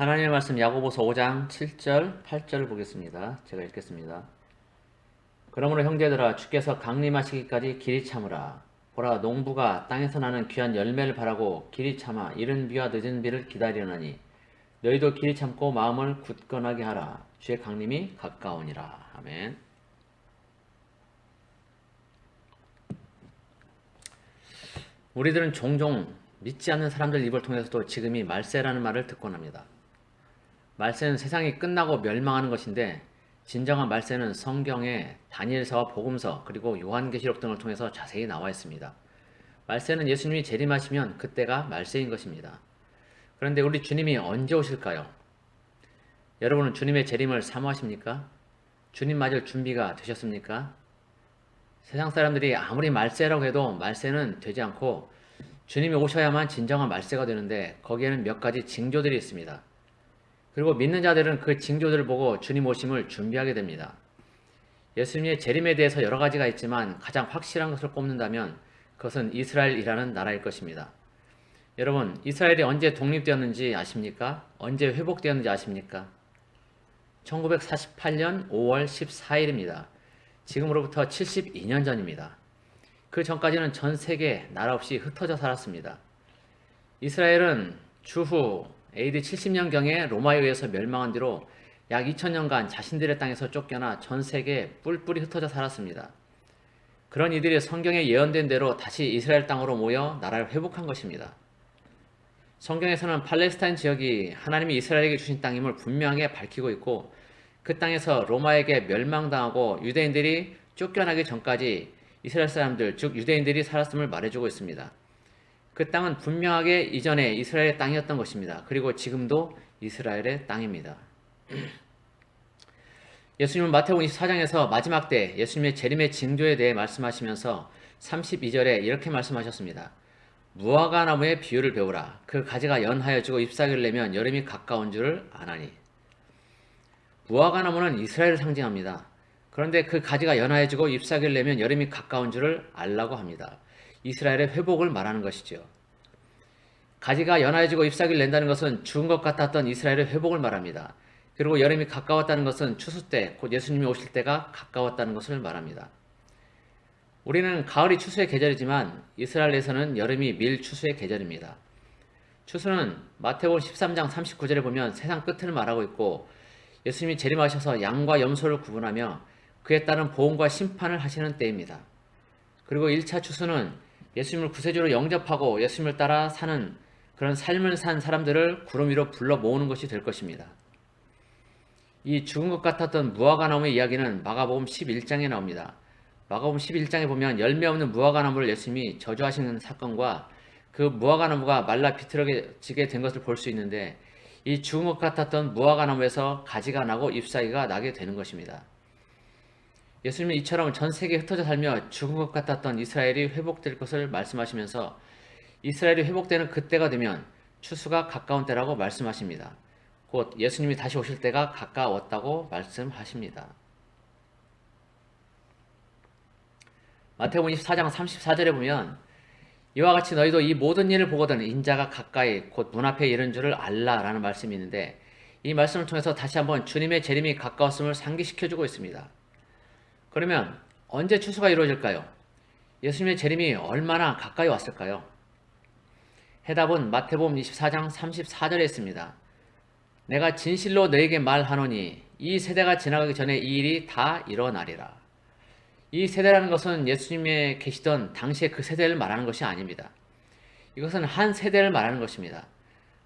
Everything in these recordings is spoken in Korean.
하나님의 말씀 야고보서 5장 7절, 8절 보겠습니다. 제가 읽겠습니다. 그러므로 형제들아 주께서 강림하시기까지 길이 참으라. 보라 농부가 땅에서 나는 귀한 열매를 바라고 길이 참아 이른 비와 늦은 비를 기다리려니 너희도 길이 참고 마음을 굳건하게 하라. 주의 강림이 가까우니라. 아멘. 우리들은 종종 믿지 않는 사람들 입을 통해서도 지금이 말세라는 말을 듣곤 합니다. 말세는 세상이 끝나고 멸망하는 것인데 진정한 말세는 성경에 다니엘서와 복음서 그리고 요한계시록 등을 통해서 자세히 나와 있습니다. 말세는 예수님이 재림하시면 그때가 말세인 것입니다. 그런데 우리 주님이 언제 오실까요? 여러분은 주님의 재림을 사모하십니까? 주님 맞을 준비가 되셨습니까? 세상 사람들이 아무리 말세라고 해도 말세는 되지 않고 주님이 오셔야만 진정한 말세가 되는데 거기에는 몇 가지 징조들이 있습니다. 그리고 믿는 자들은 그 징조들을 보고 주님 오심을 준비하게 됩니다. 예수님의 재림에 대해서 여러 가지가 있지만 가장 확실한 것을 꼽는다면 그것은 이스라엘이라는 나라일 것입니다. 여러분, 이스라엘이 언제 독립되었는지 아십니까? 언제 회복되었는지 아십니까? 1948년 5월 14일입니다. 지금으로부터 72년 전입니다. 그 전까지는 전 세계 나라 없이 흩어져 살았습니다. 이스라엘은 주후 AD 70년경에 로마에 의해서 멸망한 뒤로 약 2000년간 자신들의 땅에서 쫓겨나 전 세계에 뿔뿔이 흩어져 살았습니다. 그런 이들이 성경에 예언된 대로 다시 이스라엘 땅으로 모여 나라를 회복한 것입니다. 성경에서는 팔레스타인 지역이 하나님이 이스라엘에게 주신 땅임을 분명하게 밝히고 있고 그 땅에서 로마에게 멸망당하고 유대인들이 쫓겨나기 전까지 이스라엘 사람들, 즉 유대인들이 살았음을 말해주고 있습니다. 그 땅은 분명하게 이전에 이스라엘의 땅이었던 것입니다. 그리고 지금도 이스라엘의 땅입니다. 예수님은 마태복음 24장에서 마지막 때 예수님의 재림의 징조에 대해 말씀하시면서 32절에 이렇게 말씀하셨습니다. 무화과 나무의 비유를 배우라. 그 가지가 연하여지고 잎사귀를 내면 여름이 가까운 줄을 아나니. 무화과 나무는 이스라엘을 상징합니다. 그런데 그 가지가 연하여지고 잎사귀를 내면 여름이 가까운 줄을 알라고 합니다. 이스라엘의 회복을 말하는 것이죠. 가지가 연하여지고 잎사귀를 낸다는 것은 죽은 것 같았던 이스라엘의 회복을 말합니다. 그리고 여름이 가까웠다는 것은 추수 때, 곧 예수님이 오실 때가 가까웠다는 것을 말합니다. 우리는 가을이 추수의 계절이지만 이스라엘에서는 여름이 밀추수의 계절입니다. 추수는 마태복음 13장 39절에 보면 세상 끝을 말하고 있고 예수님이 재림하셔서 양과 염소를 구분하며 그에 따른 보응과 심판을 하시는 때입니다. 그리고 1차 추수는 예수님을 구세주로 영접하고 예수님을 따라 사는 그런 삶을 산 사람들을 구름 위로 불러 모으는 것이 될 것입니다. 이 죽은 것 같았던 무화과 나무의 이야기는 마가복음 11장에 나옵니다. 마가복음 11장에 보면 열매 없는 무화과 나무를 예수님이 저주하시는 사건과 그 무화과 나무가 말라 비틀어지게 된 것을 볼 수 있는데 이 죽은 것 같았던 무화과 나무에서 가지가 나고 잎사귀가 나게 되는 것입니다. 예수님은 이처럼 전 세계에 흩어져 살며 죽은 것 같았던 이스라엘이 회복될 것을 말씀하시면서 이스라엘이 회복되는 그때가 되면 추수가 가까운 때라고 말씀하십니다. 곧 예수님이 다시 오실 때가 가까웠다고 말씀하십니다. 마태복음 24장 34절에 보면 이와 같이 너희도 이 모든 일을 보거든 인자가 가까이 곧 문 앞에 이른 줄을 알라라는 말씀이 있는데 이 말씀을 통해서 다시 한번 주님의 재림이 가까웠음을 상기시켜주고 있습니다. 그러면 언제 추수가 이루어질까요? 예수님의 재림이 얼마나 가까이 왔을까요? 해답은 마태복음 24장 34절에 있습니다. 내가 진실로 너에게 말하노니 이 세대가 지나가기 전에 이 일이 다 일어나리라. 이 세대라는 것은 예수님의 계시던 당시의 그 세대를 말하는 것이 아닙니다. 이것은 한 세대를 말하는 것입니다.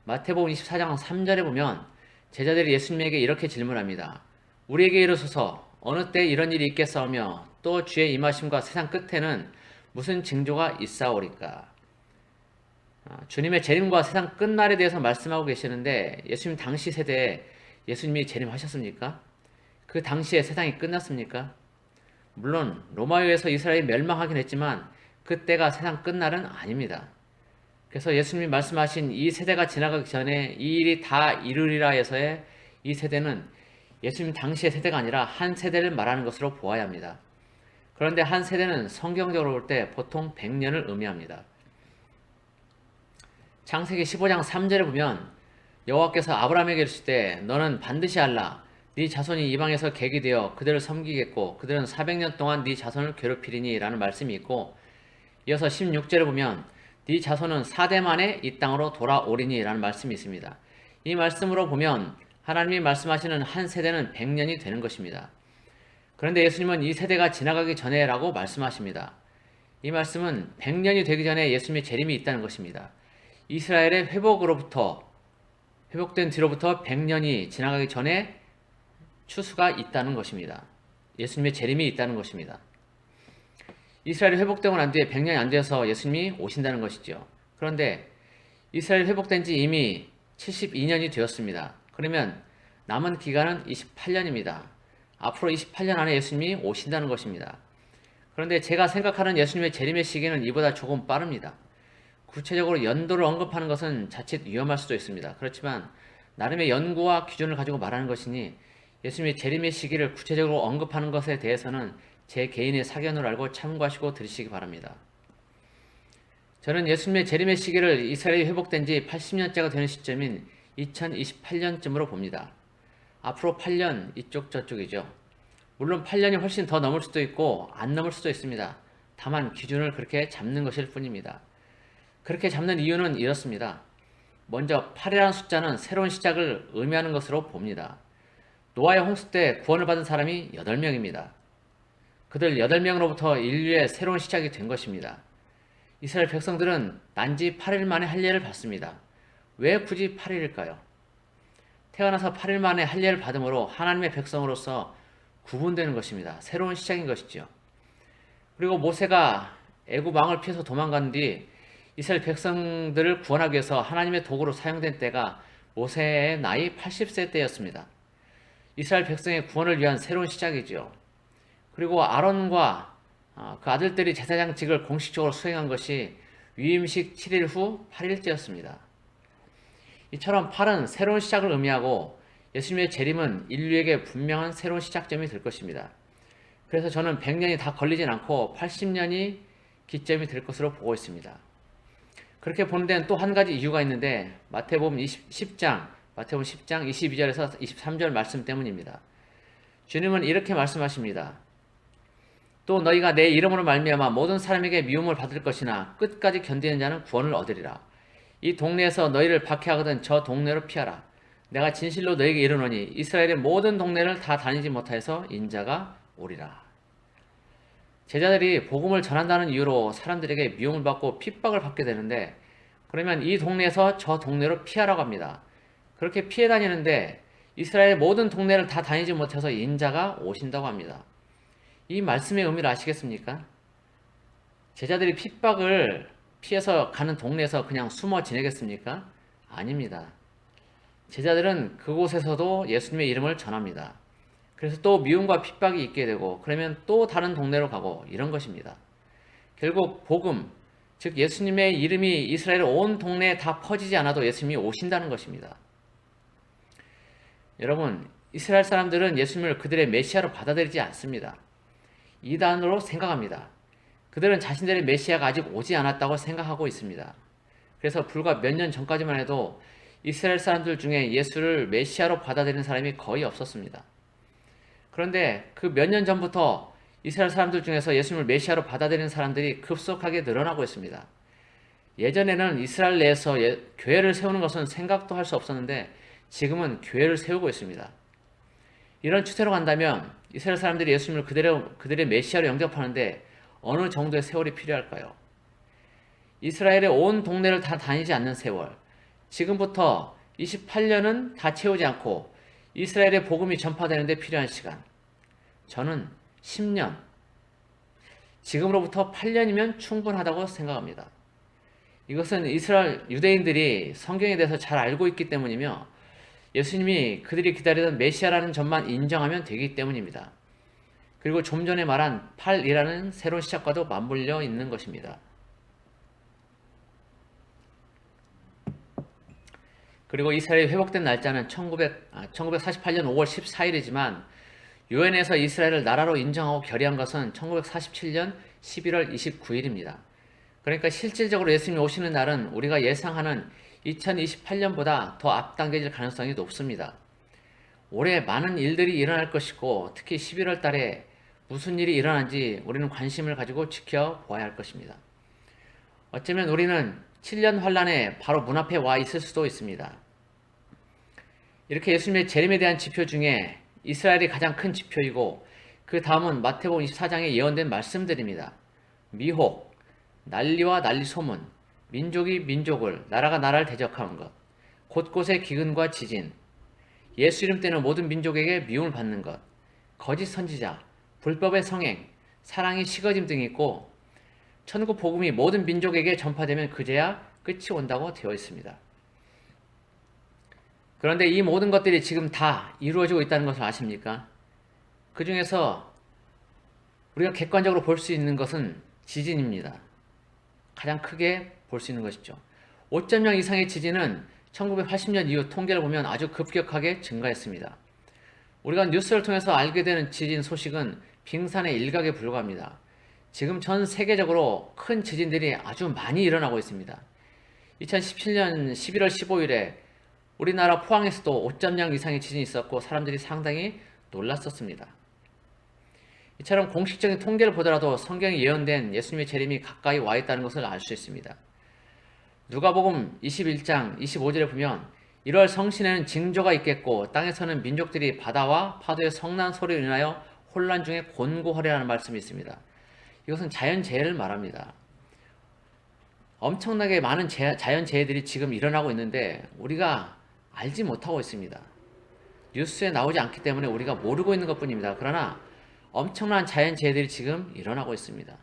마태복음 24장 3절에 보면 제자들이 예수님에게 이렇게 질문합니다. 우리에게 이르소서 어느 때 이런 일이 있겠사오며 또 주의 임하심과 세상 끝에는 무슨 징조가 있사오리까? 주님의 재림과 세상 끝날에 대해서 말씀하고 계시는데 예수님 당시 세대에 예수님이 재림하셨습니까? 그 당시에 세상이 끝났습니까? 물론 로마에 의해서 이스라엘이 멸망하긴 했지만 그때가 세상 끝날은 아닙니다. 그래서 예수님이 말씀하신 이 세대가 지나가기 전에 이 일이 다 이루리라 해서의 이 세대는 예수님 당시의 세대가 아니라 한 세대를 말하는 것으로 보아야 합니다. 그런데 한 세대는 성경적으로 볼 때 보통 100년을 의미합니다. 창세기 15장 3절에 보면 여호와께서 아브라함에게 이르시되 너는 반드시 알라. 네 자손이 이방에서 객이 되어 그들을 섬기겠고 그들은 400년 동안 네 자손을 괴롭히리니 라는 말씀이 있고, 이어서 16절을 보면 네 자손은 4대 만에 이 땅으로 돌아오리니 라는 말씀이 있습니다. 이 말씀으로 보면 하나님이 말씀하시는 한 세대는 100년이 되는 것입니다. 그런데 예수님은 이 세대가 지나가기 전에 라고 말씀하십니다. 이 말씀은 100년이 되기 전에 예수님의 재림이 있다는 것입니다. 이스라엘의 회복된 뒤로부터 100년이 지나가기 전에 추수가 있다는 것입니다. 예수님의 재림이 있다는 것입니다. 이스라엘이 회복되고 난 뒤에 100년이 안 돼서 예수님이 오신다는 것이죠. 그런데 이스라엘이 회복된 지 이미 72년이 되었습니다. 그러면 남은 기간은 28년입니다. 앞으로 28년 안에 예수님이 오신다는 것입니다. 그런데 제가 생각하는 예수님의 재림의 시기는 이보다 조금 빠릅니다. 구체적으로 연도를 언급하는 것은 자칫 위험할 수도 있습니다. 그렇지만 나름의 연구와 기준을 가지고 말하는 것이니 예수님의 재림의 시기를 구체적으로 언급하는 것에 대해서는 제 개인의 사견으로 알고 참고하시고 들으시기 바랍니다. 저는 예수님의 재림의 시기를 이스라엘이 회복된 지 80년째가 되는 시점인 2028년쯤으로 봅니다. 앞으로 8년 이쪽 저쪽이죠. 물론 8년이 훨씬 더 넘을 수도 있고 안 넘을 수도 있습니다. 다만 기준을 그렇게 잡는 것일 뿐입니다. 그렇게 잡는 이유는 이렇습니다. 먼저 8이라는 숫자는 새로운 시작을 의미하는 것으로 봅니다. 노아의 홍수 때 구원을 받은 사람이 8명입니다. 그들 8명으로부터 인류의 새로운 시작이 된 것입니다. 이스라엘 백성들은 난지 8일 만에 할례를 받습니다. 왜 굳이 8일일까요? 태어나서 8일 만에 할례를 받음으로 하나님의 백성으로서 구분되는 것입니다. 새로운 시작인 것이죠. 그리고 모세가 애굽 왕을 피해서 도망간 뒤 이스라엘 백성들을 구원하기 위해서 하나님의 도구로 사용된 때가 모세의 나이 80세 때였습니다. 이스라엘 백성의 구원을 위한 새로운 시작이죠. 그리고 아론과 그 아들들이 제사장직을 공식적으로 수행한 것이 위임식 7일 후 8일째였습니다. 이처럼 8은 새로운 시작을 의미하고 예수님의 재림은 인류에게 분명한 새로운 시작점이 될 것입니다. 그래서 저는 100년이 다 걸리진 않고 80년이 기점이 될 것으로 보고 있습니다. 그렇게 보는 데는 또 한 가지 이유가 있는데 마태복음 10장 22절에서 23절 말씀 때문입니다. 주님은 이렇게 말씀하십니다. 또 너희가 내 이름으로 말미암아 모든 사람에게 미움을 받을 것이나 끝까지 견디는 자는 구원을 얻으리라. 이 동네에서 너희를 박해하거든 저 동네로 피하라. 내가 진실로 너희에게 이르노니 이스라엘의 모든 동네를 다 다니지 못하여서 인자가 오리라. 제자들이 복음을 전한다는 이유로 사람들에게 미움을 받고 핍박을 받게 되는데, 그러면 이 동네에서 저 동네로 피하라고 합니다. 그렇게 피해 다니는데 이스라엘의 모든 동네를 다 다니지 못해서 인자가 오신다고 합니다. 이 말씀의 의미를 아시겠습니까? 제자들이 핍박을 피해서 가는 동네에서 그냥 숨어 지내겠습니까? 아닙니다. 제자들은 그곳에서도 예수님의 이름을 전합니다. 그래서 또 미움과 핍박이 있게 되고 그러면 또 다른 동네로 가고 이런 것입니다. 결국 복음, 즉 예수님의 이름이 이스라엘 온 동네에 다 퍼지지 않아도 예수님이 오신다는 것입니다. 여러분, 이스라엘 사람들은 예수님을 그들의 메시아로 받아들이지 않습니다. 이단으로 생각합니다. 그들은 자신들의 메시아가 아직 오지 않았다고 생각하고 있습니다. 그래서 불과 몇 년 전까지만 해도 이스라엘 사람들 중에 예수를 메시아로 받아들이는 사람이 거의 없었습니다. 그런데 그 몇 년 전부터 이스라엘 사람들 중에서 예수님을 메시아로 받아들이는 사람들이 급속하게 늘어나고 있습니다. 예전에는 이스라엘 내에서 교회를 세우는 것은 생각도 할 수 없었는데 지금은 교회를 세우고 있습니다. 이런 추세로 간다면 이스라엘 사람들이 예수님을 그들의 메시아로 영접하는데 어느 정도의 세월이 필요할까요? 이스라엘의 온 동네를 다 다니지 않는 세월, 지금부터 28년은 다 채우지 않고 이스라엘의 복음이 전파되는데 필요한 시간, 저는 10년, 지금으로부터 8년이면 충분하다고 생각합니다. 이것은 이스라엘 유대인들이 성경에 대해서 잘 알고 있기 때문이며 예수님이 그들이 기다리던 메시아라는 점만 인정하면 되기 때문입니다. 그리고 좀 전에 말한 8이라는 새로운 시작과도 맞물려 있는 것입니다. 그리고 이스라엘이 회복된 날짜는 1948년 5월 14일이지만 유엔에서 이스라엘을 나라로 인정하고 결의한 것은 1947년 11월 29일입니다. 그러니까 실질적으로 예수님이 오시는 날은 우리가 예상하는 2028년보다 더 앞당겨질 가능성이 높습니다. 올해 많은 일들이 일어날 것이고 특히 11월 달에 무슨 일이 일어난지 우리는 관심을 가지고 지켜보아야 할 것입니다. 어쩌면 우리는 7년 환란에 바로 문 앞에 와 있을 수도 있습니다. 이렇게 예수님의 재림에 대한 지표 중에 이스라엘이 가장 큰 지표이고 그 다음은 마태복음 24장에 예언된 말씀들입니다. 미혹, 난리와 난리 소문, 민족이 민족을, 나라가 나라를 대적하는 것, 곳곳에 기근과 지진, 예수 이름 때는 모든 민족에게 미움을 받는 것, 거짓 선지자, 불법의 성행, 사랑이 식어짐 등이 있고 천국 복음이 모든 민족에게 전파되면 그제야 끝이 온다고 되어 있습니다. 그런데 이 모든 것들이 지금 다 이루어지고 있다는 것을 아십니까? 그 중에서 우리가 객관적으로 볼 수 있는 것은 지진입니다. 가장 크게 볼 수 있는 것이죠. 5.0 이상의 지진은 1980년 이후 통계를 보면 아주 급격하게 증가했습니다. 우리가 뉴스를 통해서 알게 되는 지진 소식은 빙산의 일각에 불과합니다. 지금 전 세계적으로 큰 지진들이 아주 많이 일어나고 있습니다. 2017년 11월 15일에 우리나라 포항에서도 5.0 이상의 지진이 있었고 사람들이 상당히 놀랐었습니다. 이처럼 공식적인 통계를 보더라도 성경에 예언된 예수님의 재림이 가까이 와 있다는 것을 알 수 있습니다. 누가복음 21장 25절에 보면 1월 성신에는 징조가 있겠고 땅에서는 민족들이 바다와 파도의 성난 소리로 인하여 혼란 중에 곤고하리라는 말씀이 있습니다. 이것은 자연재해를 말합니다. 엄청나게 많은 자연재해들이 지금 일어나고 있는데 우리가 알지 못하고 있습니다. 뉴스에 나오지 않기 때문에 우리가 모르고 있는 것 뿐입니다. 그러나 엄청난 자연재해들이 지금 일어나고 있습니다.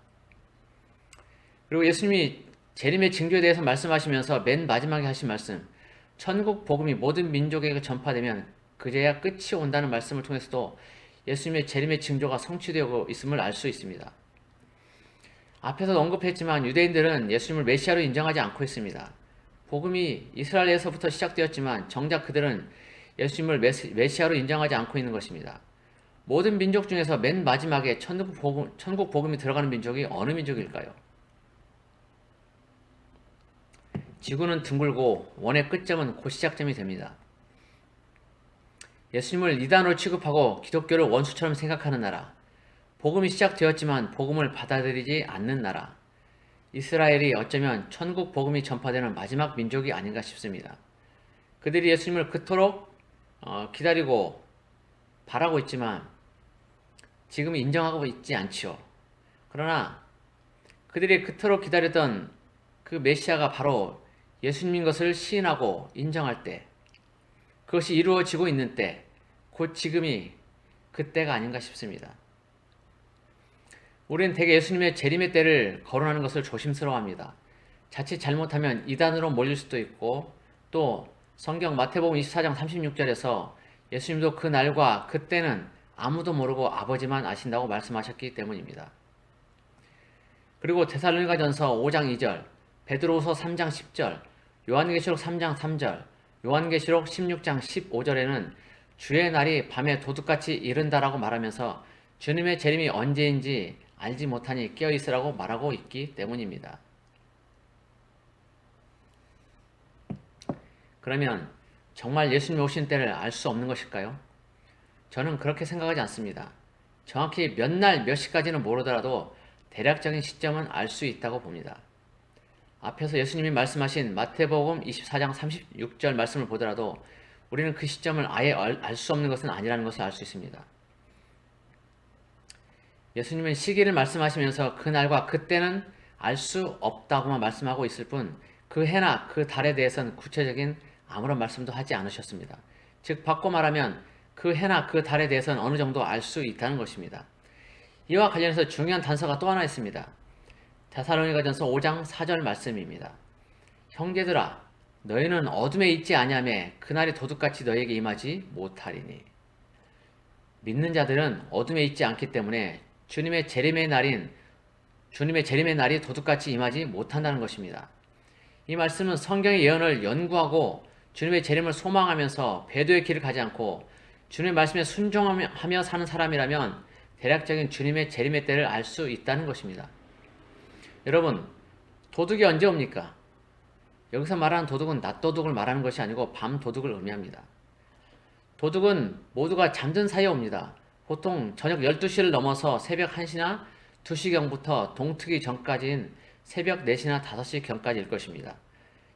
그리고 예수님이 재림의 징조에 대해서 말씀하시면서 맨 마지막에 하신 말씀, 천국 복음이 모든 민족에게 전파되면 그제야 끝이 온다는 말씀을 통해서도 예수님의 재림의 징조가 성취되고 있음을 알 수 있습니다. 앞에서 언급했지만 유대인들은 예수님을 메시아로 인정하지 않고 있습니다. 복음이 이스라엘에서부터 시작되었지만 정작 그들은 예수님을 메시아로 인정하지 않고 있는 것입니다. 모든 민족 중에서 맨 마지막에 천국 복음이 들어가는 민족이 어느 민족일까요? 지구는 둥글고 원의 끝점은 곧 시작점이 됩니다. 예수님을 이단으로 취급하고 기독교를 원수처럼 생각하는 나라, 복음이 시작되었지만 복음을 받아들이지 않는 나라, 이스라엘이 어쩌면 천국 복음이 전파되는 마지막 민족이 아닌가 싶습니다. 그들이 예수님을 그토록 기다리고 바라고 있지만 지금 인정하고 있지 않지요. 그러나 그들이 그토록 기다렸던 그 메시아가 바로 예수님인 것을 시인하고 인정할 때, 그것이 이루어지고 있는 때, 곧 지금이 그때가 아닌가 싶습니다. 우리는 대개 예수님의 재림의 때를 거론하는 것을 조심스러워합니다. 자칫 잘못하면 이단으로 몰릴 수도 있고 또 성경 마태복음 24장 36절에서 예수님도 그 날과 그때는 아무도 모르고 아버지만 아신다고 말씀하셨기 때문입니다. 그리고 데살로니가전서 5장 2절, 베드로후서 3장 10절, 요한계시록 3장 3절, 요한계시록 16장 15절에는 주의 날이 밤에 도둑같이 이른다라고 말하면서 주님의 재림이 언제인지 알지 못하니 깨어있으라고 말하고 있기 때문입니다. 그러면 정말 예수님 오신 때를 알 수 없는 것일까요? 저는 그렇게 생각하지 않습니다. 정확히 몇 날 몇 시까지는 모르더라도 대략적인 시점은 알 수 있다고 봅니다. 앞에서 예수님이 말씀하신 마태복음 24장 36절 말씀을 보더라도 우리는 그 시점을 아예 알 수 없는 것은 아니라는 것을 알 수 있습니다. 예수님은 시기를 말씀하시면서 그날과 그때는 알 수 없다고만 말씀하고 있을 뿐 그 해나 그 달에 대해서는 구체적인 아무런 말씀도 하지 않으셨습니다. 즉 바꿔 말하면 그 해나 그 달에 대해서는 어느 정도 알 수 있다는 것입니다. 이와 관련해서 중요한 단서가 또 하나 있습니다. 데살로니가전서 5장 4절 말씀입니다. 형제들아 너희는 어둠에 있지 아니하매 그날이 도둑같이 너희에게 임하지 못하리니. 믿는 자들은 어둠에 있지 않기 때문에 주님의 재림의 날이 도둑같이 임하지 못한다는 것입니다. 이 말씀은 성경의 예언을 연구하고 주님의 재림을 소망하면서 배도의 길을 가지 않고 주님의 말씀에 순종하며 사는 사람이라면 대략적인 주님의 재림의 때를 알 수 있다는 것입니다. 여러분, 도둑이 언제 옵니까? 여기서 말하는 도둑은 낮 도둑을 말하는 것이 아니고 밤 도둑을 의미합니다. 도둑은 모두가 잠든 사이에 옵니다. 보통 저녁 12시를 넘어서 새벽 1시나 2시경부터 동트기 전까지인 새벽 4시나 5시경까지일 것입니다.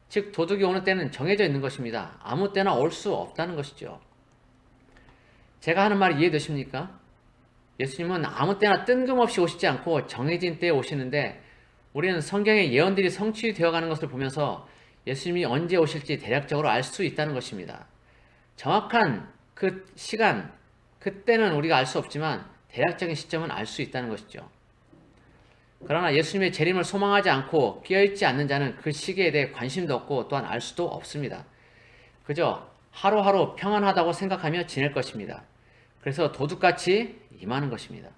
즉 도둑이 오는 때는 정해져 있는 것입니다. 아무 때나 올 수 없다는 것이죠. 제가 하는 말이 이해되십니까? 예수님은 아무 때나 뜬금없이 오시지 않고 정해진 때에 오시는데 우리는 성경의 예언들이 성취되어 가는 것을 보면서 예수님이 언제 오실지 대략적으로 알 수 있다는 것입니다. 정확한 그 시간, 그때는 우리가 알 수 없지만 대략적인 시점은 알 수 있다는 것이죠. 그러나 예수님의 재림을 소망하지 않고 깨어있지 않는 자는 그 시기에 대해 관심도 없고 또한 알 수도 없습니다. 그저 하루하루 평안하다고 생각하며 지낼 것입니다. 그래서 도둑같이 임하는 것입니다.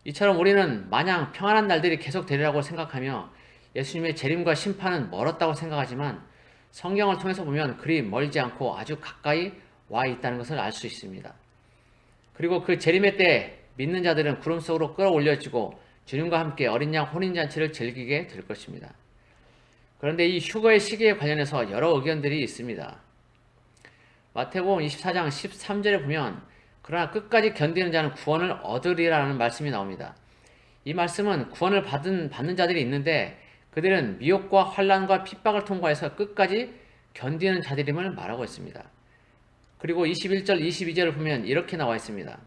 이처럼 우리는 마냥 평안한 날들이 계속 되리라고 생각하며 예수님의 재림과 심판은 멀었다고 생각하지만 성경을 통해서 보면 그리 멀지 않고 아주 가까이 와 있다는 것을 알 수 있습니다. 그리고 그 재림의 때 믿는 자들은 구름 속으로 끌어올려지고 주님과 함께 어린 양 혼인잔치를 즐기게 될 것입니다. 그런데 이 휴거의 시기에 관련해서 여러 의견들이 있습니다. 마태복음 24장 13절에 보면 그러나 끝까지 견디는 자는 구원을 얻으리라는 말씀이 나옵니다. 이 말씀은 구원을 받는 자들이 있는데 그들은 미혹과 환난과 핍박을 통과해서 끝까지 견디는 자들임을 말하고 있습니다. 그리고 21절, 22절을 보면 이렇게 나와 있습니다.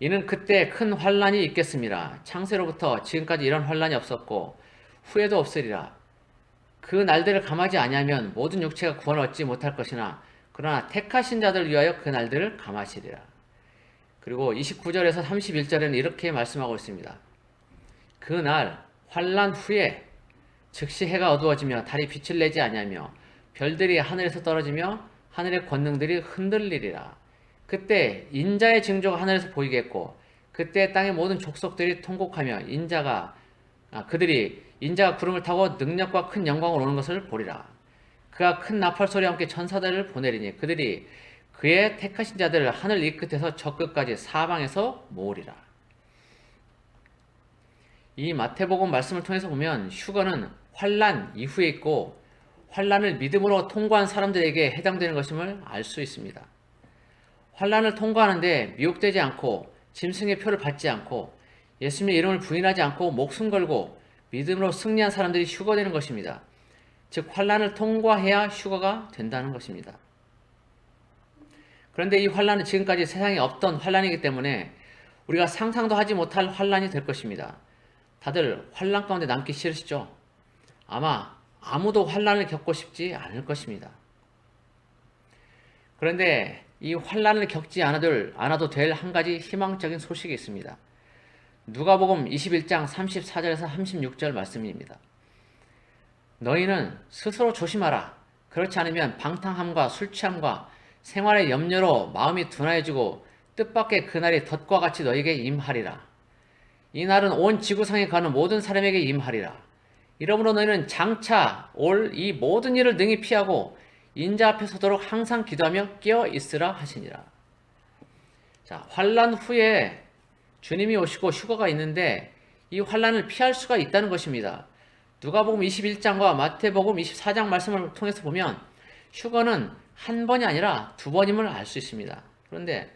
이는 그때 큰 환난이 있겠습니다. 창세로부터 지금까지 이런 환난이 없었고 후에도 없으리라. 그 날들을 감하지 아니하면 모든 육체가 구원을 얻지 못할 것이나 그러나 택하신 자들 위하여 그 날들을 감하시리라. 그리고 29절에서 31절에는 이렇게 말씀하고 있습니다. 그 날 환난 후에 즉시 해가 어두워지며 달이 빛을 내지 아니하며 별들이 하늘에서 떨어지며 하늘의 권능들이 흔들리리라. 그때 인자의 징조가 하늘에서 보이겠고 그때 땅의 모든 족속들이 통곡하며 그들이 인자가 구름을 타고 능력과 큰 영광을 오는 것을 보리라. 그가 큰 나팔 소리와 함께 천사들을 보내리니 그들이 그의 택하신 자들을 하늘 이 끝에서 저 끝까지 사방에서 모으리라. 이 마태복음 말씀을 통해서 보면 휴거는 환난 이후에 있고 환난을 믿음으로 통과한 사람들에게 해당되는 것임을 알 수 있습니다. 환난을 통과하는데 미혹되지 않고 짐승의 표를 받지 않고 예수님의 이름을 부인하지 않고 목숨 걸고 믿음으로 승리한 사람들이 휴거되는 것입니다. 즉 환난을 통과해야 휴거가 된다는 것입니다. 그런데 이 환난은 지금까지 세상에 없던 환난이기 때문에 우리가 상상도 하지 못할 환난이 될 것입니다. 다들 환난 가운데 남기 싫으시죠? 아마 아무도 환난을 겪고 싶지 않을 것입니다. 그런데 이 환난을 겪지 않아도 될 한 가지 희망적인 소식이 있습니다. 누가복음 21장 34절에서 36절 말씀입니다. 너희는 스스로 조심하라. 그렇지 않으면 방탕함과 술취함과 생활의 염려로 마음이 둔하여지고 뜻밖의 그날이 덫과 같이 너희에게 임하리라. 이 날은 온 지구상에 가는 모든 사람에게 임하리라. 이러므로 너희는 장차 올 이 모든 일을 능히 피하고 인자 앞에 서도록 항상 기도하며 깨어 있으라 하시니라. 자, 환난 후에 주님이 오시고 휴거가 있는데 이 환난을 피할 수가 있다는 것입니다. 누가복음 21장과 마태복음 24장 말씀을 통해서 보면 휴거는 한 번이 아니라 두 번임을 알 수 있습니다. 그런데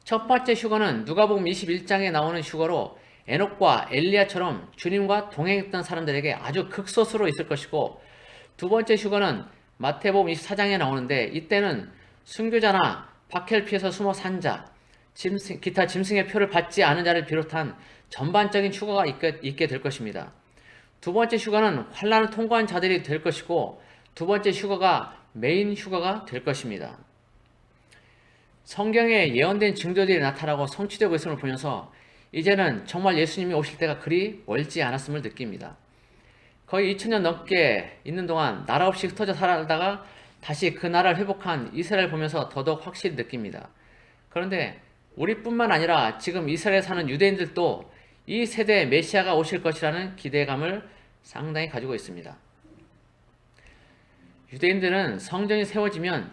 첫 번째 휴거는 누가복음 21장에 나오는 휴거로 에녹과 엘리야처럼 주님과 동행했던 사람들에게 아주 극소수로 있을 것이고 두 번째 휴거는 마태복음 24장에 나오는데 이때는 순교자나 박해를 피해서 숨어 산 자, 기타 짐승의 표를 받지 않은 자를 비롯한 전반적인 휴거가 있게 될 것입니다. 두 번째 휴거는 환난을 통과한 자들이 될 것이고 두 번째 휴거가 메인 휴거가 될 것입니다. 성경에 예언된 징조들이 나타나고 성취되고 있음을 보면서 이제는 정말 예수님이 오실 때가 그리 멀지 않았음을 느낍니다. 거의 2000년 넘게 있는 동안 나라 없이 흩어져 살다가 다시 그 나라를 회복한 이스라엘 보면서 더더욱 확실히 느낍니다. 그런데 우리뿐만 아니라 지금 이스라엘에 사는 유대인들도 이 세대에 메시아가 오실 것이라는 기대감을 상당히 가지고 있습니다. 유대인들은 성전이 세워지면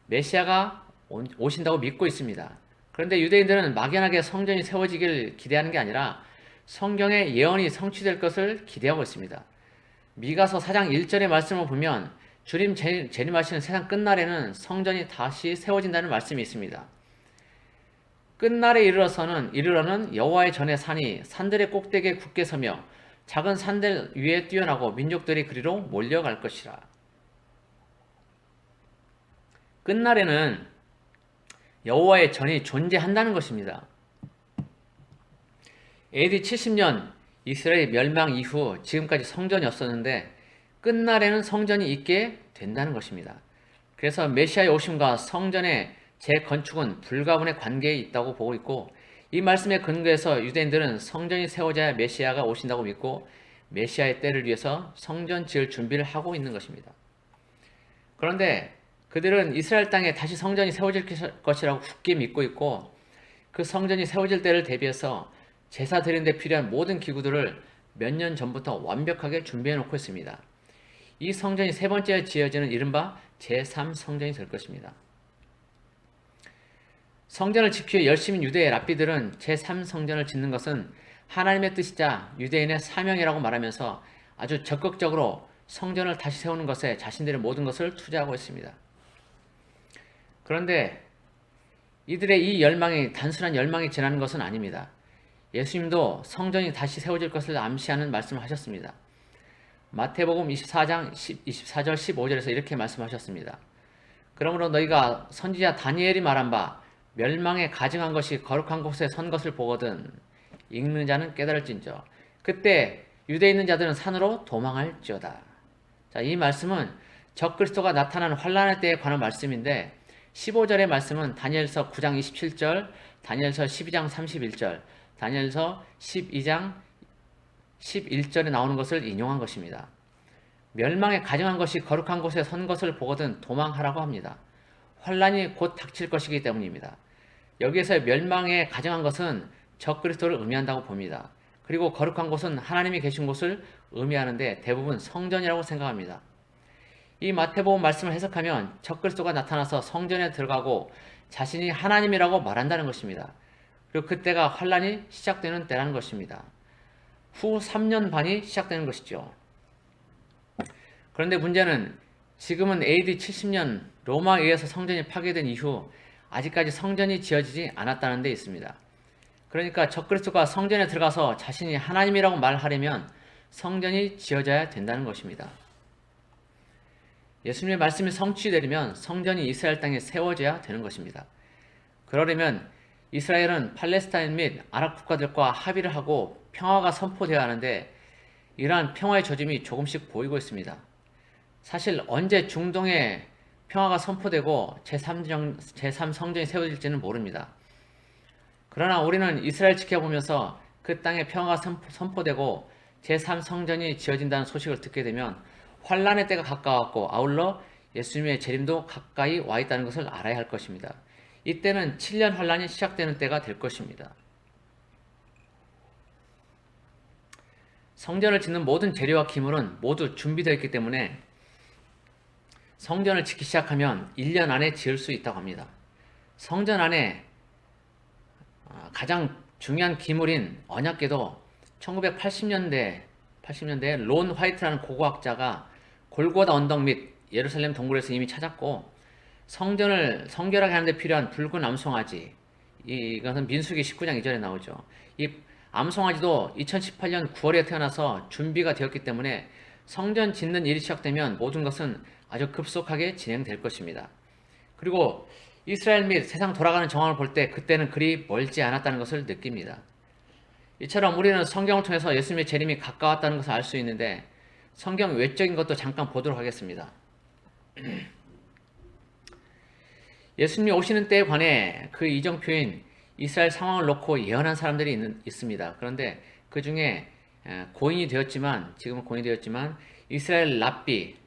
메시아가 오신다고 믿고 있습니다. 그런데 유대인들은 막연하게 성전이 세워지기를 기대하는 게 아니라 성경의 예언이 성취될 것을 기대하고 있습니다. 미가서 4장 1절의 말씀을 보면 주님 재림하시는 세상 끝날에는 성전이 다시 세워진다는 말씀이 있습니다. 끝날에 이르러는 여호와의 전의 산이 산들의 꼭대기에 굳게 서며 작은 산들 위에 뛰어나고 민족들이 그리로 몰려갈 것이라. 끝날에는 여호와의 전이 존재한다는 것입니다. AD 70년 이스라엘 멸망 이후 지금까지 성전이 없었는데 끝날에는 성전이 있게 된다는 것입니다. 그래서 메시아의 오심과 성전의 재건축은 불가분의 관계에 있다고 보고 있고, 이 말씀에 근거해서 유대인들은 성전이 세워져야 메시아가 오신다고 믿고 메시아의 때를 위해서 성전 지을 준비를 하고 있는 것입니다. 그런데 그들은 이스라엘 땅에 다시 성전이 세워질 것이라고 굳게 믿고 있고, 그 성전이 세워질 때를 대비해서 제사 드리는 데 필요한 모든 기구들을 몇 년 전부터 완벽하게 준비해 놓고 있습니다. 이 성전이 세 번째 지어지는 이른바 제3성전이 될 것입니다. 성전을 지키기 위해 열심인 유대의 랍비들은 제3성전을 짓는 것은 하나님의 뜻이자 유대인의 사명이라고 말하면서 아주 적극적으로 성전을 다시 세우는 것에 자신들의 모든 것을 투자하고 있습니다. 그런데 이들의 이 열망이 단순한 열망이 지나는 것은 아닙니다. 예수님도 성전이 다시 세워질 것을 암시하는 말씀을 하셨습니다. 마태복음 24장 24절 15절에서 이렇게 말씀하셨습니다. 그러므로 너희가 선지자 다니엘이 말한 바 멸망에 가증한 것이 거룩한 곳에 선 것을 보거든 읽는 자는 깨달을진저 그때 유대에 있는 자들은 산으로 도망할지어다. 자, 이 말씀은 적그리스도가 나타나는 환란의 때에 관한 말씀인데 15절의 말씀은 다니엘서 9장 27절, 다니엘서 12장 31절, 다니엘서 12장 11절에 나오는 것을 인용한 것입니다. 멸망에 가증한 것이 거룩한 곳에 선 것을 보거든 도망하라고 합니다. 환란이 곧 닥칠 것이기 때문입니다. 여기에서 멸망에 가증한 것은 적그리스도를 의미한다고 봅니다. 그리고 거룩한 곳은 하나님이 계신 곳을 의미하는데 대부분 성전이라고 생각합니다. 이 마태복음 말씀을 해석하면 적그리스도가 나타나서 성전에 들어가고 자신이 하나님이라고 말한다는 것입니다. 그리고 그때가 환란이 시작되는 때라는 것입니다. 후 3년 반이 시작되는 것이죠. 그런데 문제는 지금은 AD 70년 로마에 의해서 성전이 파괴된 이후 아직까지 성전이 지어지지 않았다는 데 있습니다. 그러니까 적그리스도가 성전에 들어가서 자신이 하나님이라고 말하려면 성전이 지어져야 된다는 것입니다. 예수님의 말씀이 성취되려면 성전이 이스라엘 땅에 세워져야 되는 것입니다. 그러려면 이스라엘은 팔레스타인 및 아랍 국가들과 합의를 하고 평화가 선포되어야 하는데 이러한 평화의 조짐이 조금씩 보이고 있습니다. 사실 언제 중동에 평화가 선포되고 제3성전이 세워질지는 모릅니다. 그러나 우리는 이스라엘 지켜보면서 그 땅에 평화가 선포되고 제3성전이 지어진다는 소식을 듣게 되면 환란의 때가 가까웠고 아울러 예수님의 재림도 가까이 와 있다는 것을 알아야 할 것입니다. 이때는 7년 환란이 시작되는 때가 될 것입니다. 성전을 짓는 모든 재료와 기물은 모두 준비되어 있기 때문에 성전을 짓기 시작하면 1년 안에 지을 수 있다고 합니다. 성전 안에 가장 중요한 기물인 언약궤도 1980년대에 론 화이트라는 고고학자가 골고다 언덕 및 예루살렘 동굴에서 이미 찾았고, 성전을 성결하게 하는데 필요한 붉은 암송아지, 이것은 민수기 19장 2절에 나오죠. 이 암송아지도 2018년 9월에 태어나서 준비가 되었기 때문에 성전 짓는 일이 시작되면 모든 것은 아주 급속하게 진행될 것입니다. 그리고 이스라엘 및 세상 돌아가는 정황을 볼 때 그때는 그리 멀지 않았다는 것을 느낍니다. 이처럼 우리는 성경을 통해서 예수님의 재림이 가까웠다는 것을 알 수 있는데 성경 외적인 것도 잠깐 보도록 하겠습니다. 예수님이 오시는 때에 관해 그 이정표인 이스라엘 상황을 놓고 예언한 사람들이 있습니다. 그런데 그 중에 지금은 고인이 되었지만 이스라엘 랍비,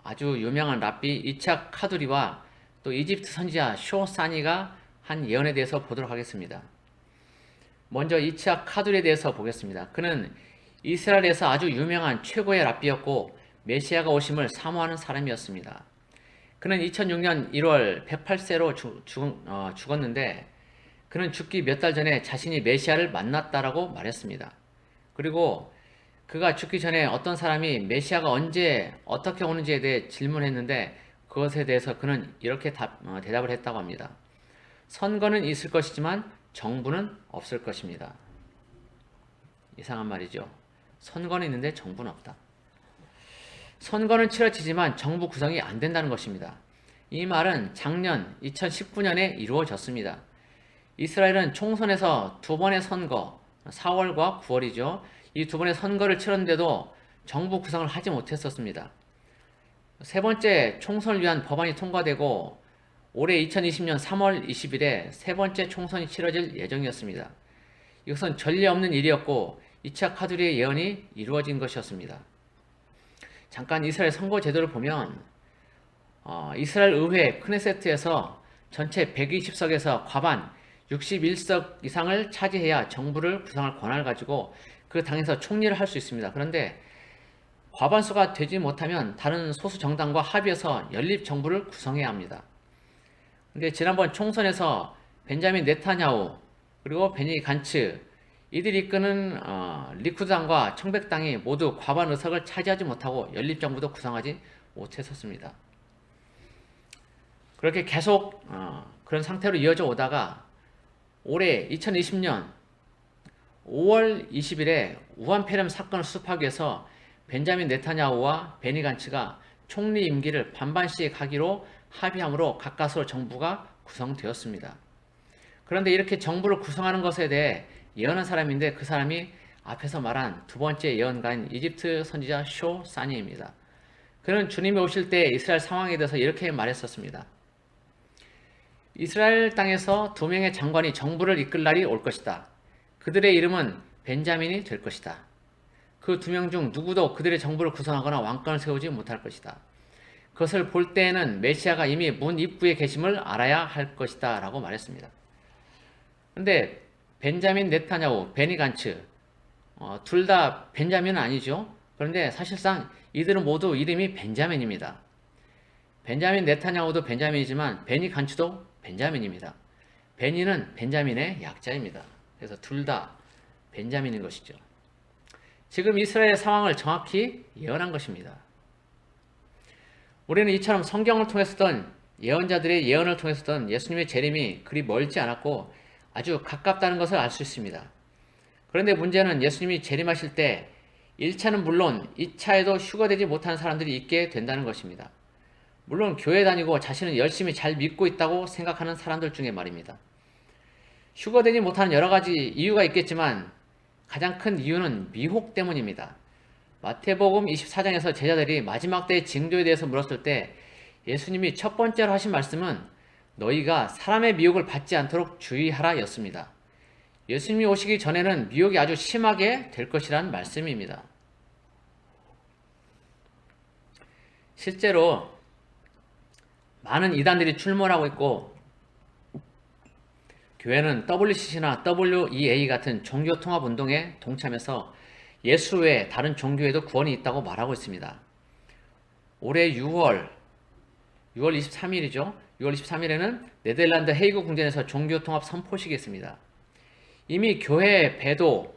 아주 유명한 랍비 이착 카두리와 또 이집트 선지자 쇼사니가 한 예언에 대해서 보도록 하겠습니다. 먼저 이착 카두리에 대해서 보겠습니다. 그는 이스라엘에서 아주 유명한 최고의 랍비였고 메시아가 오심을 사모하는 사람이었습니다. 그는 2006년 1월 108세로 죽었는데 그는 죽기 몇 달 전에 자신이 메시아를 만났다라고 말했습니다. 그리고 그가 죽기 전에 어떤 사람이 메시아가 언제 어떻게 오는지에 대해 질문했는데 그것에 대해서 그는 이렇게 대답을 했다고 합니다. 선거는 있을 것이지만 정부는 없을 것입니다. 이상한 말이죠. 선거는 있는데 정부는 없다. 선거는 치러지지만 정부 구성이 안 된다는 것입니다. 이 말은 작년 2019년에 이루어졌습니다. 이스라엘은 총선에서 두 번의 선거, 4월과 9월이죠. 이 두 번의 선거를 치렀는데도 정부 구성을 하지 못했었습니다. 세 번째 총선을 위한 법안이 통과되고 올해 2020년 3월 20일에 세 번째 총선이 치러질 예정이었습니다. 이것은 전례 없는 일이었고 2차 카두리의 예언이 이루어진 것이었습니다. 잠깐 이스라엘 선거 제도를 보면 이스라엘 의회 크네세트에서 전체 120석에서 과반 61석 이상을 차지해야 정부를 구성할 권한을 가지고 그 당에서 총리를 할 수 있습니다. 그런데 과반수가 되지 못하면 다른 소수 정당과 합의해서 연립 정부를 구성해야 합니다. 근데 지난번 총선에서 벤자민 네타냐후 그리고 베니 간츠 이들이 이끄는 리쿠드당과 청백당이 모두 과반 의석을 차지하지 못하고 연립 정부도 구성하지 못했었습니다. 그렇게 계속 그런 상태로 이어져 오다가 올해 2020년 5월 20일에 우한 폐렴 사건을 수습하기 위해서 벤자민 네타냐후와 베니 간츠가 총리 임기를 반반씩 하기로 합의함으로 가까스로 정부가 구성되었습니다. 그런데 이렇게 정부를 구성하는 것에 대해 예언한 사람인데 그 사람이 앞에서 말한 두 번째 예언가인 이집트 선지자 쇼 사니입니다. 그는 주님이 오실 때 이스라엘 상황에 대해서 이렇게 말했었습니다. 이스라엘 땅에서 두 명의 장관이 정부를 이끌 날이 올 것이다. 그들의 이름은 벤자민이 될 것이다. 그 두 명 중 누구도 그들의 정부를 구성하거나 왕권을 세우지 못할 것이다. 그것을 볼 때에는 메시아가 이미 문 입구에 계심을 알아야 할 것이다 라고 말했습니다. 그런데 벤자민 네타냐후, 베니 간츠 둘 다 벤자민은 아니죠. 그런데 사실상 이들은 모두 이름이 벤자민입니다. 벤자민 네타냐후도 벤자민이지만 베니 간츠도 벤자민입니다. 베니는 벤자민의 약자입니다. 그래서 둘 다 벤자민인 것이죠. 지금 이스라엘의 상황을 정확히 예언한 것입니다. 우리는 이처럼 성경을 통해서든 예언자들의 예언을 통해서든 예수님의 재림이 그리 멀지 않았고 아주 가깝다는 것을 알 수 있습니다. 그런데 문제는 예수님이 재림하실 때 1차는 물론 2차에도 휴거되지 못한 사람들이 있게 된다는 것입니다. 물론 교회 다니고 자신은 열심히 잘 믿고 있다고 생각하는 사람들 중에 말입니다. 휴거되지 못하는 여러 가지 이유가 있겠지만 가장 큰 이유는 미혹 때문입니다. 마태복음 24장에서 제자들이 마지막 때의 징조에 대해서 물었을 때 예수님이 첫 번째로 하신 말씀은 너희가 사람의 미혹을 받지 않도록 주의하라 였습니다. 예수님이 오시기 전에는 미혹이 아주 심하게 될 것이라는 말씀입니다. 실제로 많은 이단들이 출몰하고 있고 교회는 WCC나 WEA 같은 종교통합운동에 동참해서 예수 외에 다른 종교에도 구원이 있다고 말하고 있습니다. 올해 6월 23일이죠. 6월 23일에는 네덜란드 헤이그 궁전에서 종교통합 선포식이 있습니다. 이미 교회의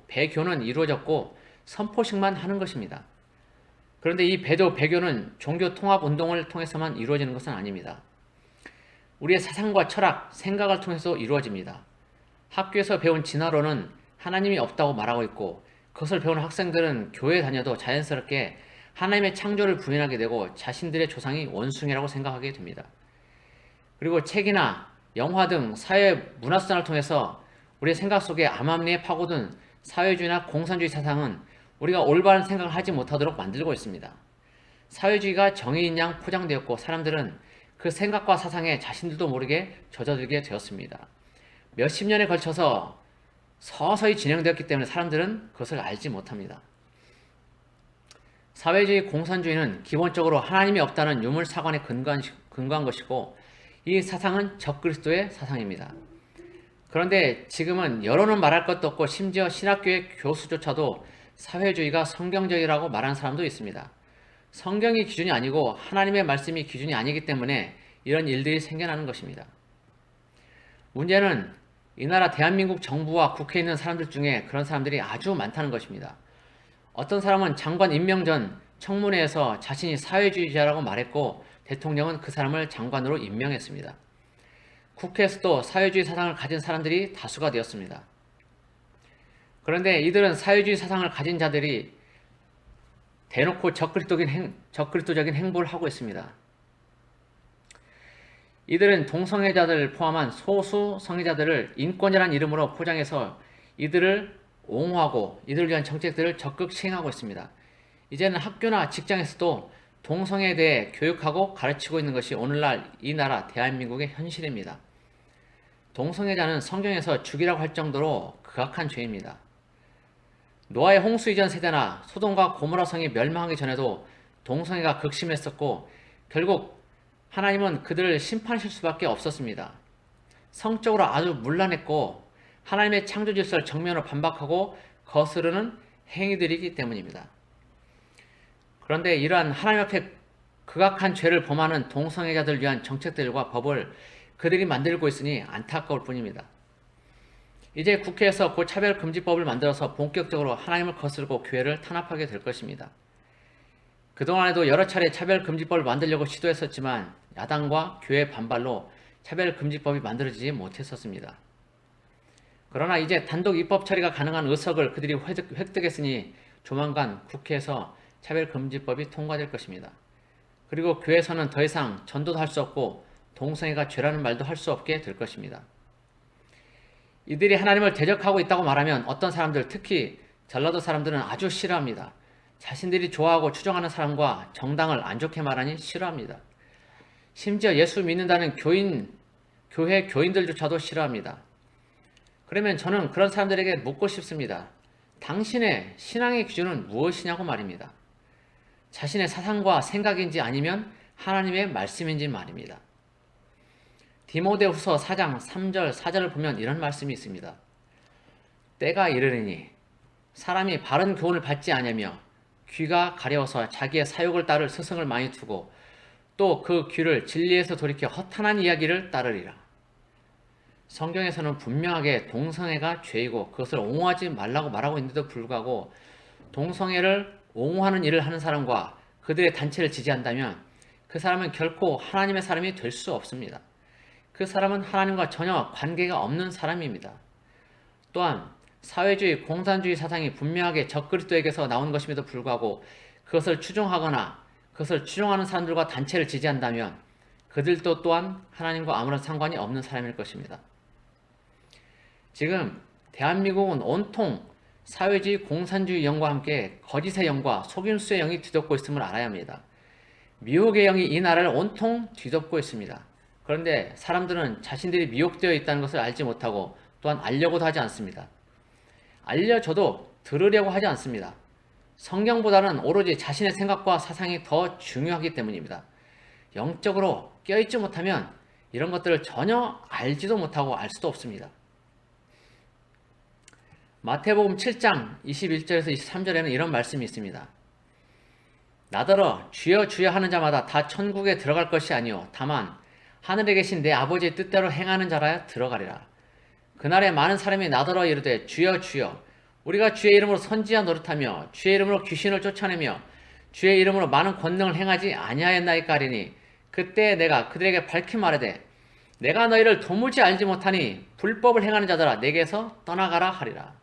배교는 이루어졌고 선포식만 하는 것입니다. 그런데 이 배교는 종교통합운동을 통해서만 이루어지는 것은 아닙니다. 우리의 사상과 철학, 생각을 통해서 이루어집니다. 학교에서 배운 진화론은 하나님이 없다고 말하고 있고 그것을 배우는 학생들은 교회에 다녀도 자연스럽게 하나님의 창조를 부인하게 되고 자신들의 조상이 원숭이라고 생각하게 됩니다. 그리고 책이나 영화 등 사회 문화수단을 통해서 우리의 생각 속에 암암리에 파고든 사회주의나 공산주의 사상은 우리가 올바른 생각을 하지 못하도록 만들고 있습니다. 사회주의가 정의인 양 포장되었고 사람들은 그 생각과 사상에 자신들도 모르게 젖어들게 되었습니다. 몇십 년에 걸쳐서 서서히 진행되었기 때문에 사람들은 그것을 알지 못합니다. 사회주의 공산주의는 기본적으로 하나님이 없다는 유물사관에 근거한 것이고 이 사상은 적그리스도의 사상입니다. 그런데 지금은 여론은 말할 것도 없고 심지어 신학교의 교수조차도 사회주의가 성경적이라고 말하는 사람도 있습니다. 성경이 기준이 아니고 하나님의 말씀이 기준이 아니기 때문에 이런 일들이 생겨나는 것입니다. 문제는 이 나라 대한민국 정부와 국회에 있는 사람들 중에 그런 사람들이 아주 많다는 것입니다. 어떤 사람은 장관 임명 전 청문회에서 자신이 사회주의자라고 말했고 대통령은 그 사람을 장관으로 임명했습니다. 국회에서도 사회주의 사상을 가진 사람들이 다수가 되었습니다. 그런데 이들은 사회주의 사상을 가진 자들이 대놓고 적그리스도적인 행보를 하고 있습니다. 이들은 동성애자들을 포함한 소수 성애자들을 인권이라는 이름으로 포장해서 이들을 옹호하고 이들을 위한 정책들을 적극 시행하고 있습니다. 이제는 학교나 직장에서도 동성애에 대해 교육하고 가르치고 있는 것이 오늘날 이 나라 대한민국의 현실입니다. 동성애자는 성경에서 죽이라고 할 정도로 극악한 죄입니다. 노아의 홍수 이전 세대나 소돔과 고모라 성이 멸망하기 전에도 동성애가 극심했었고 결국 하나님은 그들을 심판하실 수밖에 없었습니다. 성적으로 아주 문란했고 하나님의 창조 질서를 정면으로 반박하고 거스르는 행위들이기 때문입니다. 그런데 이러한 하나님 앞에 극악한 죄를 범하는 동성애자들을 위한 정책들과 법을 그들이 만들고 있으니 안타까울 뿐입니다. 이제 국회에서 곧 차별금지법을 만들어서 본격적으로 하나님을 거스르고 교회를 탄압하게 될 것입니다. 그동안에도 여러 차례 차별금지법을 만들려고 시도했었지만 야당과 교회 반발로 차별금지법이 만들어지지 못했었습니다. 그러나 이제 단독 입법 처리가 가능한 의석을 그들이 획득했으니 조만간 국회에서 차별금지법이 통과될 것입니다. 그리고 교회에서는 더 이상 전도도 할 수 없고 동성애가 죄라는 말도 할 수 없게 될 것입니다. 이들이 하나님을 대적하고 있다고 말하면 어떤 사람들, 특히 전라도 사람들은 아주 싫어합니다. 자신들이 좋아하고 추종하는 사람과 정당을 안 좋게 말하니 싫어합니다. 심지어 예수 믿는다는 교회 교인들조차도 싫어합니다. 그러면 저는 그런 사람들에게 묻고 싶습니다. 당신의 신앙의 기준은 무엇이냐고 말입니다. 자신의 사상과 생각인지 아니면 하나님의 말씀인지 말입니다. 디모데후서 4장 3절 4절을 보면 이런 말씀이 있습니다. 때가 이르리니 사람이 바른 교훈을 받지 아니하며 귀가 가려워서 자기의 사욕을 따를 스승을 많이 두고 또 그 귀를 진리에서 돌이켜 허탄한 이야기를 따르리라. 성경에서는 분명하게 동성애가 죄이고 그것을 옹호하지 말라고 말하고 있는데도 불구하고 동성애를 옹호하는 일을 하는 사람과 그들의 단체를 지지한다면 그 사람은 결코 하나님의 사람이 될 수 없습니다. 그 사람은 하나님과 전혀 관계가 없는 사람입니다. 또한 사회주의, 공산주의 사상이 분명하게 적그리스도에게서 나온 것임에도 불구하고 그것을 추종하거나 그것을 추종하는 사람들과 단체를 지지한다면 그들도 또한 하나님과 아무런 상관이 없는 사람일 것입니다. 지금 대한민국은 온통 사회주의, 공산주의 영과 함께 거짓의 영과 속임수의 영이 뒤덮고 있음을 알아야 합니다. 미혹의 영이 이 나라를 온통 뒤덮고 있습니다. 그런데 사람들은 자신들이 미혹되어 있다는 것을 알지 못하고 또한 알려고도 하지 않습니다. 알려줘도 들으려고 하지 않습니다. 성경보다는 오로지 자신의 생각과 사상이 더 중요하기 때문입니다. 영적으로 껴있지 못하면 이런 것들을 전혀 알지도 못하고 알 수도 없습니다. 마태복음 7장 21절에서 23절에는 이런 말씀이 있습니다. 나더러 주여 주여 하는 자마다 다 천국에 들어갈 것이 아니요 다만 하늘에 계신 내 아버지의 뜻대로 행하는 자라야 들어가리라. 그날에 많은 사람이 나더러 이르되 주여 주여 우리가 주의 이름으로 선지자 노릇하며 주의 이름으로 귀신을 쫓아내며 주의 이름으로 많은 권능을 행하지 아니하였나이까 하리니 그때 내가 그들에게 밝히 말하되 내가 너희를 도무지 알지 못하니 불법을 행하는 자들아 내게서 떠나가라 하리라.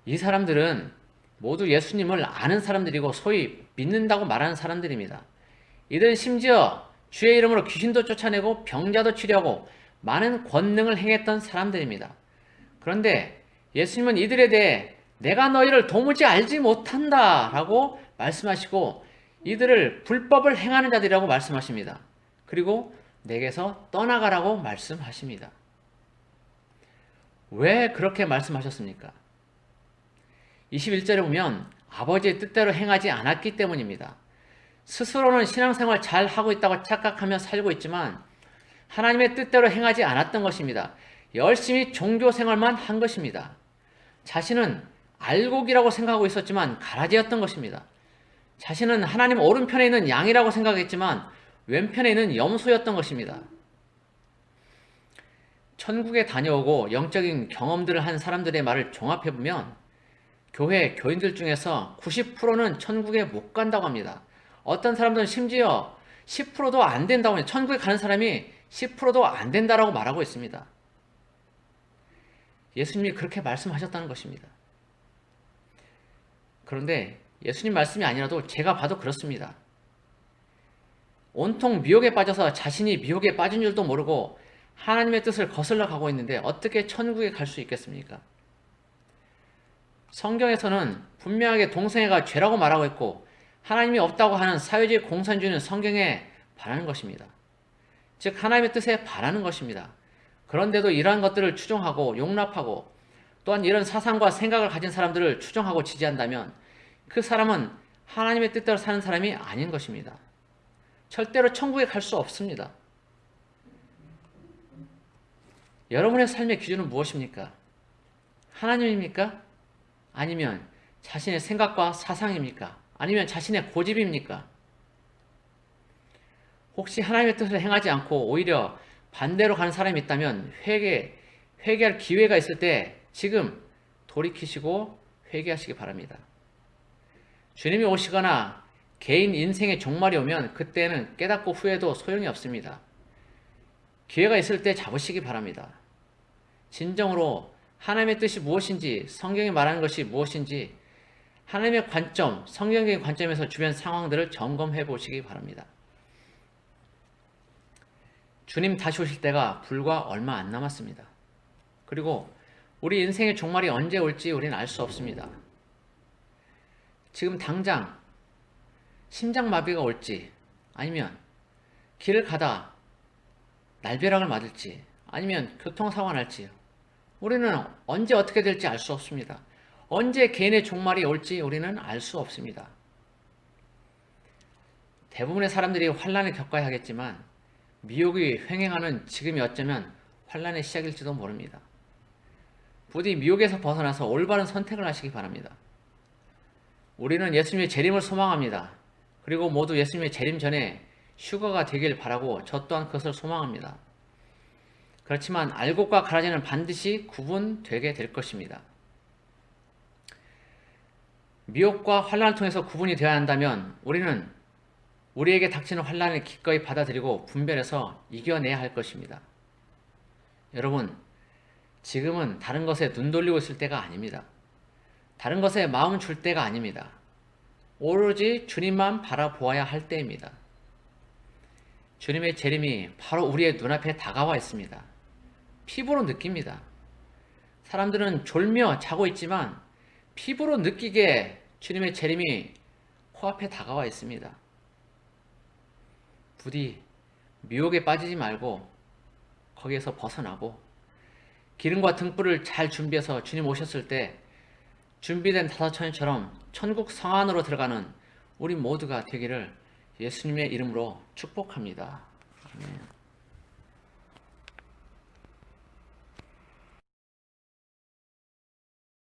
이 사람들은 모두 예수님을 아는 사람들이고 소위 믿는다고 말하는 사람들입니다. 이들은 심지어 주의 이름으로 귀신도 쫓아내고 병자도 치료하고 많은 권능을 행했던 사람들입니다. 그런데 예수님은 이들에 대해 내가 너희를 도무지 알지 못한다 라고 말씀하시고 이들을 불법을 행하는 자들이라고 말씀하십니다. 그리고 내게서 떠나가라고 말씀하십니다. 왜 그렇게 말씀하셨습니까? 21절에 보면 아버지의 뜻대로 행하지 않았기 때문입니다. 스스로는 신앙생활 잘 하고 있다고 착각하며 살고 있지만 하나님의 뜻대로 행하지 않았던 것입니다. 열심히 종교생활만 한 것입니다. 자신은 알곡이라고 생각하고 있었지만 가라지였던 것입니다. 자신은 하나님 오른편에 있는 양이라고 생각했지만 왼편에 있는 염소였던 것입니다. 천국에 다녀오고 영적인 경험들을 한 사람들의 말을 종합해보면 교회 교인들 중에서 90%는 천국에 못 간다고 합니다. 어떤 사람들은 심지어 10%도 안 된다고 합니다. 천국에 가는 사람이 10%도 안 된다라고 말하고 있습니다. 예수님이 그렇게 말씀하셨다는 것입니다. 그런데 예수님 말씀이 아니라도 제가 봐도 그렇습니다. 온통 미혹에 빠져서 자신이 미혹에 빠진 줄도 모르고 하나님의 뜻을 거슬러 가고 있는데 어떻게 천국에 갈 수 있겠습니까? 성경에서는 분명하게 동성애가 죄라고 말하고 있고 하나님이 없다고 하는 사회주의 공산주의는 성경에 반하는 것입니다. 즉 하나님의 뜻에 반하는 것입니다. 그런데도 이러한 것들을 추종하고 용납하고 또한 이런 사상과 생각을 가진 사람들을 추종하고 지지한다면 그 사람은 하나님의 뜻대로 사는 사람이 아닌 것입니다. 절대로 천국에 갈 수 없습니다. 여러분의 삶의 기준은 무엇입니까? 하나님입니까? 아니면 자신의 생각과 사상입니까? 아니면 자신의 고집입니까? 혹시 하나님의 뜻을 행하지 않고 오히려 반대로 가는 사람이 있다면 회개할 기회가 있을 때 지금 돌이키시고 회개하시기 바랍니다. 주님이 오시거나 개인 인생의 종말이 오면 그때는 깨닫고 후회도 소용이 없습니다. 기회가 있을 때 잡으시기 바랍니다. 진정으로 하나님의 뜻이 무엇인지, 성경이 말하는 것이 무엇인지 하나님의 관점, 성경적인 관점에서 주변 상황들을 점검해 보시기 바랍니다. 주님 다시 오실 때가 불과 얼마 안 남았습니다. 그리고 우리 인생의 종말이 언제 올지 우리는 알 수 없습니다. 지금 당장 심장마비가 올지 아니면 길을 가다 날벼락을 맞을지 아니면 교통사고가 날지 우리는 언제 어떻게 될지 알 수 없습니다. 언제 개인의 종말이 올지 우리는 알 수 없습니다. 대부분의 사람들이 환난을 겪어야 하겠지만 미혹이 횡행하는 지금이 어쩌면 환난의 시작일지도 모릅니다. 부디 미혹에서 벗어나서 올바른 선택을 하시기 바랍니다. 우리는 예수님의 재림을 소망합니다. 그리고 모두 예수님의 재림 전에 휴거가 되길 바라고 저 또한 그것을 소망합니다. 그렇지만 알곡과 가라지는 반드시 구분되게 될 것입니다. 미혹과 환난을 통해서 구분이 되어야 한다면 우리는 우리에게 닥치는 환난을 기꺼이 받아들이고 분별해서 이겨내야 할 것입니다. 여러분, 지금은 다른 것에 눈 돌리고 있을 때가 아닙니다. 다른 것에 마음 줄 때가 아닙니다. 오로지 주님만 바라보아야 할 때입니다. 주님의 재림이 바로 우리의 눈앞에 다가와 있습니다. 피부로 느낍니다. 사람들은 졸며 자고 있지만 피부로 느끼게 주님의 재림이 코앞에 다가와 있습니다. 부디 미혹에 빠지지 말고 거기에서 벗어나고 기름과 등불을 잘 준비해서 주님 오셨을 때 준비된 다사천처럼 천국 성 안으로 들어가는 우리 모두가 되기를 예수님의 이름으로 축복합니다. 아멘.